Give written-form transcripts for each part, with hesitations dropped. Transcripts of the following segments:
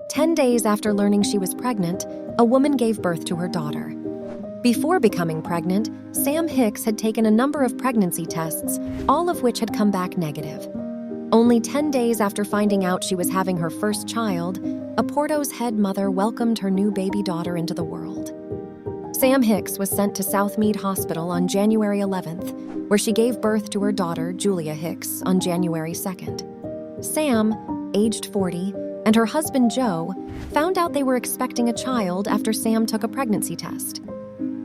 10 days after learning she was pregnant, a woman gave birth to her daughter. Before becoming pregnant, Sam Hicks had taken a number of pregnancy tests, all of which had come back negative. Only 10 days after finding out she was having her first child, a Porto's head mother welcomed her new baby daughter into the world. Sam Hicks was sent to Southmead Hospital on January 11th, where she gave birth to her daughter, Julia Hicks, on January 2nd. Sam, aged 40, and her husband, Joe, found out they were expecting a child after Sam took a pregnancy test.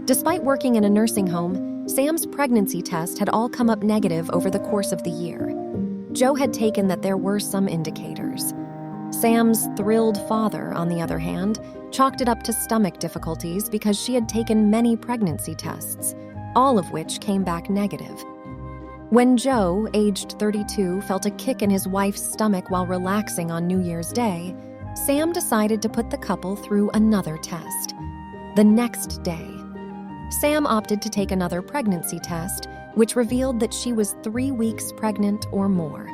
Despite working in a nursing home, Sam's pregnancy test had all come up negative over the course of the year. Joe had taken that there were some indicators. Sam's thrilled father, on the other hand, chalked it up to stomach difficulties because she had taken many pregnancy tests, all of which came back negative. When Joe, aged 32, felt a kick in his wife's stomach while relaxing on New Year's Day, Sam decided to put the couple through another test. The next day, Sam opted to take another pregnancy test, which revealed that she was 3 weeks pregnant or more.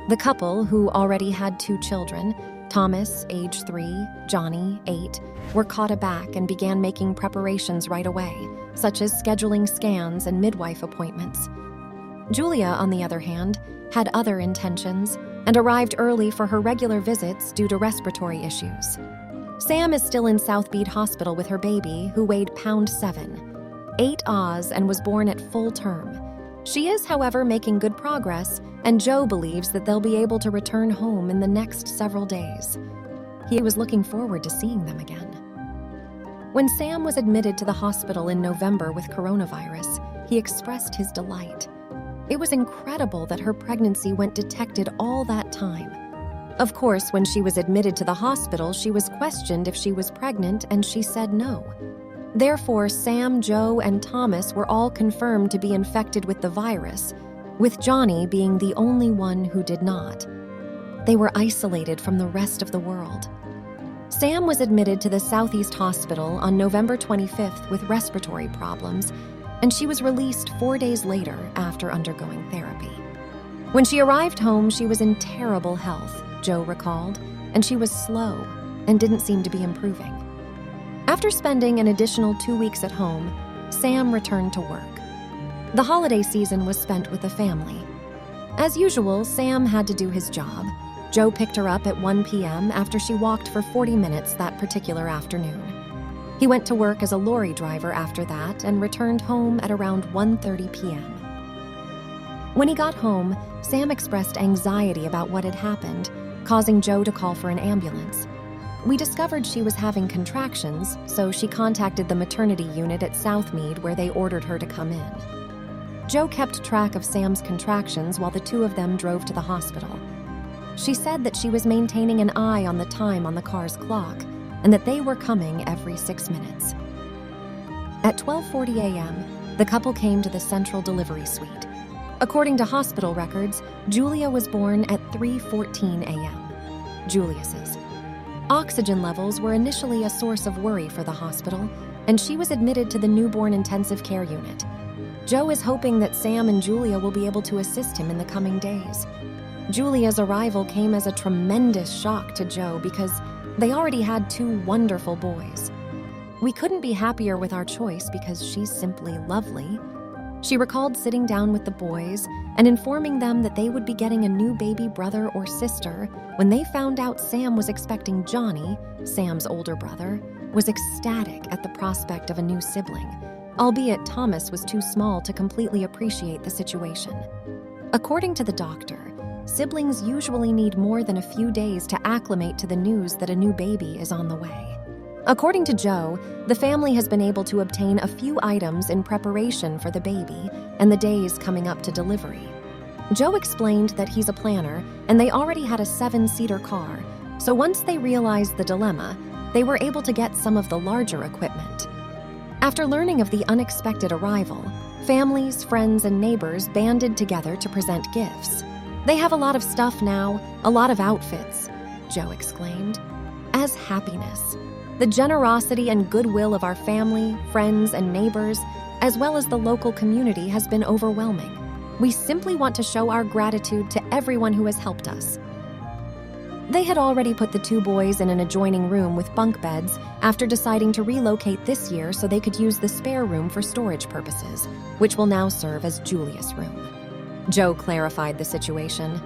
The couple, who already had 2 children, Thomas, age 3, Johnny, 8, were caught aback and began making preparations right away, such as scheduling scans and midwife appointments. Julia, on the other hand, had other intentions and arrived early for her regular visits due to respiratory issues. Sam is still in Southmead Hospital with her baby, who weighed pound 7, 8 Oz, and was born at full term. She is, however, making good progress, and Joe believes that they'll be able to return home in the next several days. He was looking forward to seeing them again. When Sam was admitted to the hospital in November with coronavirus, he expressed his delight. It was incredible that her pregnancy went detected all that time. Of course, when she was admitted to the hospital, she was questioned if she was pregnant, and she said no. Therefore, Sam, Joe, and Thomas were all confirmed to be infected with the virus, with Johnny being the only one who did not. They were isolated from the rest of the world. Sam was admitted to the Southeast Hospital on November 25th with respiratory problems, and she was released 4 days later after undergoing therapy. When she arrived home, she was in terrible health, Joe recalled, and she was slow and didn't seem to be improving. After spending an additional 2 weeks at home, Sam returned to work. The holiday season was spent with the family. As usual, Sam had to do his job. Joe picked her up at 1 p.m. after she walked for 40 minutes that particular afternoon. He went to work as a lorry driver after that and returned home at around 1:30 p.m. When he got home, Sam expressed anxiety about what had happened, causing Joe to call for an ambulance. We discovered she was having contractions, so she contacted the maternity unit at Southmead, where they ordered her to come in. Joe kept track of Sam's contractions while the two of them drove to the hospital. She said that she was maintaining an eye on the time on the car's clock and that they were coming every 6 minutes. At 12:40 a.m., the couple came to the central delivery suite. According to hospital records, Julia was born at 3:14 a.m. Julius's. Oxygen levels were initially a source of worry for the hospital, and she was admitted to the newborn intensive care unit. Joe is hoping that Sam and Julia will be able to assist him in the coming days. Julia's arrival came as a tremendous shock to Joe because they already had 2 wonderful boys. "We couldn't be happier with our choice because she's simply lovely." She recalled sitting down with the boys and informing them that they would be getting a new baby brother or sister when they found out Sam was expecting Johnny, Sam's older brother, was ecstatic at the prospect of a new sibling, albeit Thomas was too small to completely appreciate the situation. According to the doctor, siblings usually need more than a few days to acclimate to the news that a new baby is on the way. According to Joe, the family has been able to obtain a few items in preparation for the baby and the days coming up to delivery. Joe explained that he's a planner and they already had a 7-seater car, so once they realized the dilemma, they were able to get some of the larger equipment. After learning of the unexpected arrival, families, friends, and neighbors banded together to present gifts. "They have a lot of stuff now, a lot of outfits," Joe exclaimed. As happiness, the generosity and goodwill of our family, friends, and neighbors, as well as the local community, has been overwhelming. We simply want to show our gratitude to everyone who has helped us. They had already put the two boys in an adjoining room with bunk beds after deciding to relocate this year so they could use the spare room for storage purposes, which will now serve as Julia's room. Joe clarified the situation.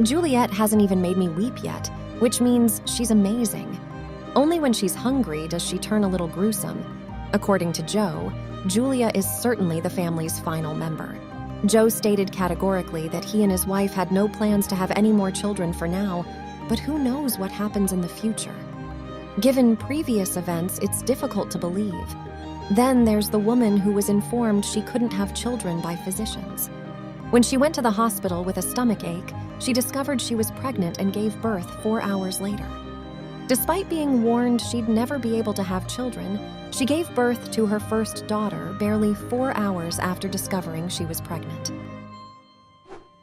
Juliet hasn't even made me weep yet, which means she's amazing. Only when she's hungry does she turn a little gruesome. According to Joe, Julia is certainly the family's final member. Joe stated categorically that he and his wife had no plans to have any more children for now, but who knows what happens in the future? Given previous events, it's difficult to believe. Then there's the woman who was informed she couldn't have children by physicians. When she went to the hospital with a stomach ache, she discovered she was pregnant and gave birth 4 hours later. Despite being warned she'd never be able to have children, she gave birth to her first daughter barely 4 hours after discovering she was pregnant.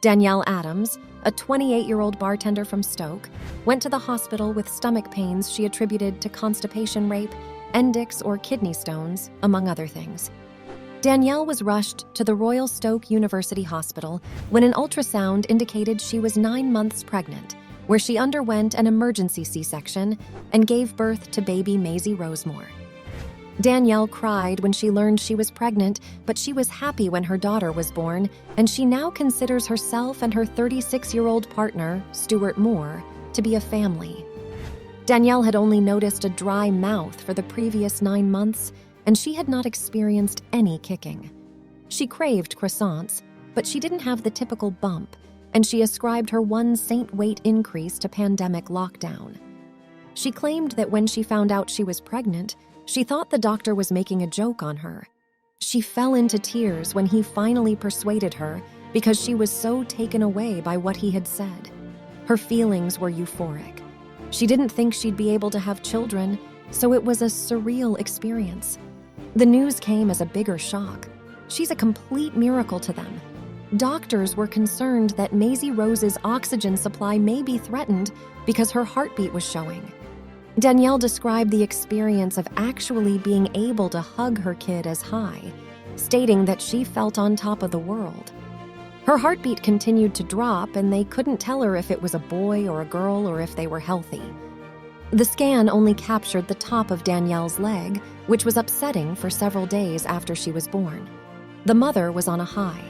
Danielle Adams, a 28-year-old bartender from Stoke, went to the hospital with stomach pains she attributed to constipation rape, endix or kidney stones, among other things. Danielle was rushed to the Royal Stoke University Hospital when an ultrasound indicated she was 9 months pregnant, where she underwent an emergency C-section and gave birth to baby Maisie Rosemore. Danielle cried when she learned she was pregnant, but she was happy when her daughter was born, and she now considers herself and her 36-year-old partner, Stuart Moore, to be a family. Danielle had only noticed a dry mouth for the previous 9 months, and she had not experienced any kicking. She craved croissants, but she didn't have the typical bump, and she ascribed her 1 cent weight increase to pandemic lockdown. She claimed that when she found out she was pregnant, she thought the doctor was making a joke on her. She fell into tears when he finally persuaded her because she was so taken away by what he had said. Her feelings were euphoric. She didn't think she'd be able to have children, so it was a surreal experience. The news came as a bigger shock. She's a complete miracle to them. Doctors were concerned that Maisie Rose's oxygen supply may be threatened because her heartbeat was showing. Danielle described the experience of actually being able to hug her kid as high, stating that she felt on top of the world. Her heartbeat continued to drop, and they couldn't tell her if it was a boy or a girl or if they were healthy. The scan only captured the top of Danielle's leg, which was upsetting for several days after she was born. The mother was on a high.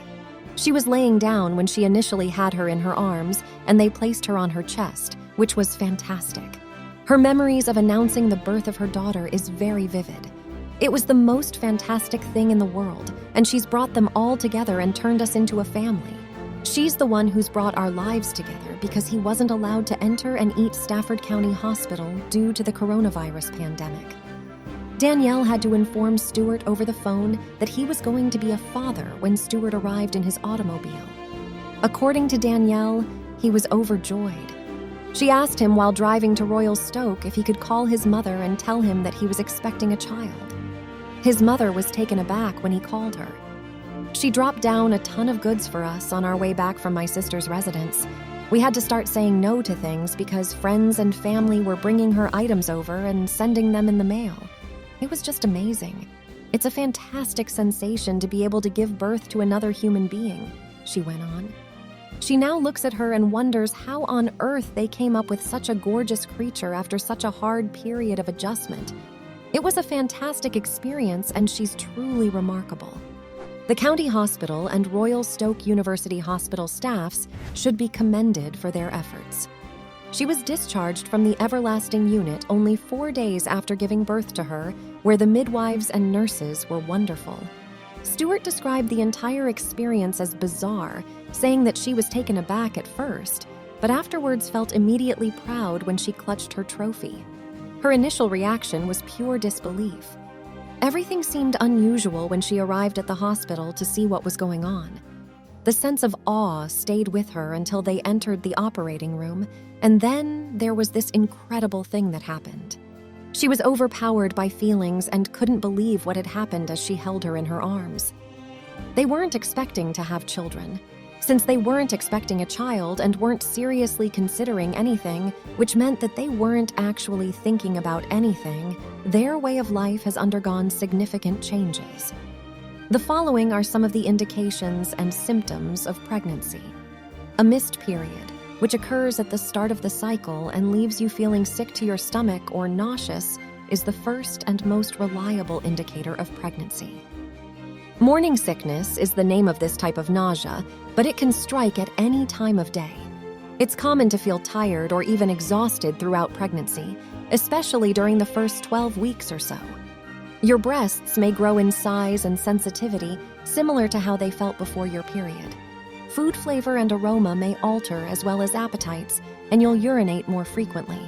She was laying down when she initially had her in her arms, and they placed her on her chest, which was fantastic. Her memories of announcing the birth of her daughter is very vivid. It was the most fantastic thing in the world, and she's brought them all together and turned us into a family. She's the one who's brought our lives together because he wasn't allowed to enter and eat Stafford County Hospital due to the coronavirus pandemic. Danielle had to inform Stuart over the phone that he was going to be a father when Stuart arrived in his automobile. According to Danielle, he was overjoyed. She asked him while driving to Royal Stoke if he could call his mother and tell him that he was expecting a child. His mother was taken aback when he called her. She dropped down a ton of goods for us on our way back from my sister's residence. We had to start saying no to things because friends and family were bringing her items over and sending them in the mail. It was just amazing. It's a fantastic sensation to be able to give birth to another human being, she went on. She now looks at her and wonders how on earth they came up with such a gorgeous creature after such a hard period of adjustment. It was a fantastic experience, and she's truly remarkable. The county hospital and Royal Stoke University Hospital staffs should be commended for their efforts. She was discharged from the Everlasting unit only 4 days after giving birth to her, where the midwives and nurses were wonderful. Stuart described the entire experience as bizarre, saying that she was taken aback at first, but afterwards felt immediately proud when she clutched her trophy. Her initial reaction was pure disbelief. Everything seemed unusual when she arrived at the hospital to see what was going on. The sense of awe stayed with her until they entered the operating room, and then there was this incredible thing that happened. She was overpowered by feelings and couldn't believe what had happened as she held her in her arms. They weren't expecting to have children. Since they weren't expecting a child and weren't seriously considering anything, which meant that they weren't actually thinking about anything, their way of life has undergone significant changes. The following are some of the indications and symptoms of pregnancy. A missed period, which occurs at the start of the cycle and leaves you feeling sick to your stomach or nauseous, is the first and most reliable indicator of pregnancy. Morning sickness is the name of this type of nausea, but it can strike at any time of day. It's common to feel tired or even exhausted throughout pregnancy, especially during the first 12 weeks or so. Your breasts may grow in size and sensitivity, similar to how they felt before your period. Food flavor and aroma may alter as well as appetites, and you'll urinate more frequently.